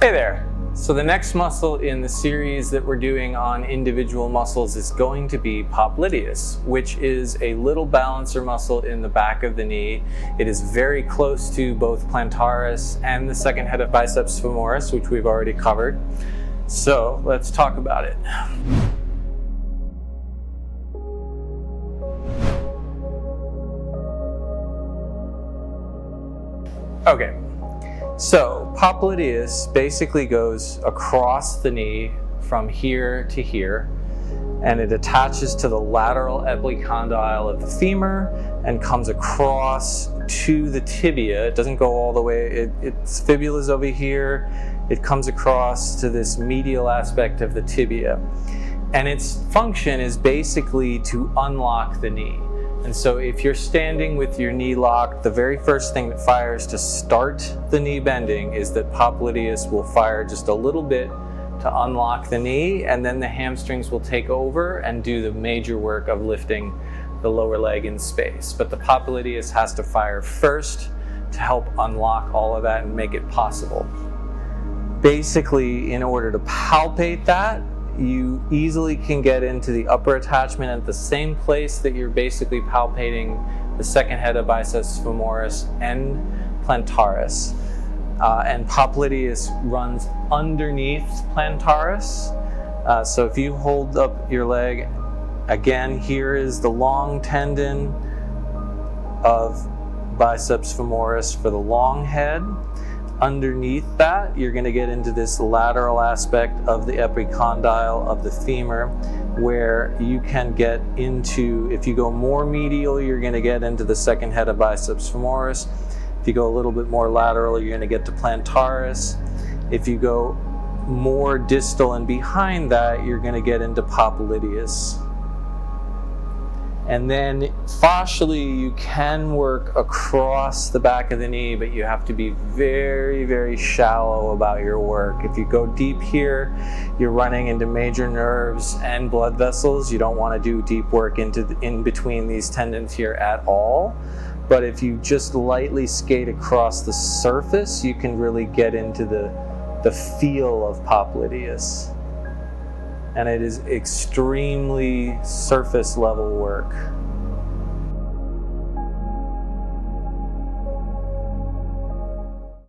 Hey there! So the next muscle in the series that we're doing on individual muscles is going to be Popliteus, which is a little balancer muscle in the back of the knee. It is very close to both plantaris and the second head of biceps femoris, which we've already covered. So let's talk about it. Okay. So Popliteus basically goes across the knee from here to here, and it attaches to the lateral epicondyle of the femur and comes across to the tibia. It doesn't go all the way, its fibula is over here. It comes across to this medial aspect of the tibia. And its function is basically to unlock the knee. And so if you're standing with your knee locked, the very first thing that fires to start the knee bending is that Popliteus will fire just a little bit to unlock the knee, and then the hamstrings will take over and do the major work of lifting the lower leg in space. But the Popliteus has to fire first to help unlock all of that and make it possible. Basically, in order to palpate that, you easily can get into the upper attachment at the same place that you're basically palpating the second head of biceps femoris and plantaris. And Popliteus runs underneath plantaris. So if you hold up your leg, again, here is the long tendon of biceps femoris for the long head. Underneath that, you're going to get into this lateral aspect of the epicondyle of the femur, where you can get into, if you go more medial, you're going to get into the second head of biceps femoris. If you go a little bit more lateral, you're going to get to plantaris. If you go more distal and behind that, you're going to get into Popliteus. And then fascially, you can work across the back of the knee, but you have to be very, very shallow about your work. If you go deep here, you're running into major nerves and blood vessels. You don't want to do deep work in between these tendons here at all. But if you just lightly skate across the surface, you can really get into the feel of Popliteus. And it is extremely surface level work.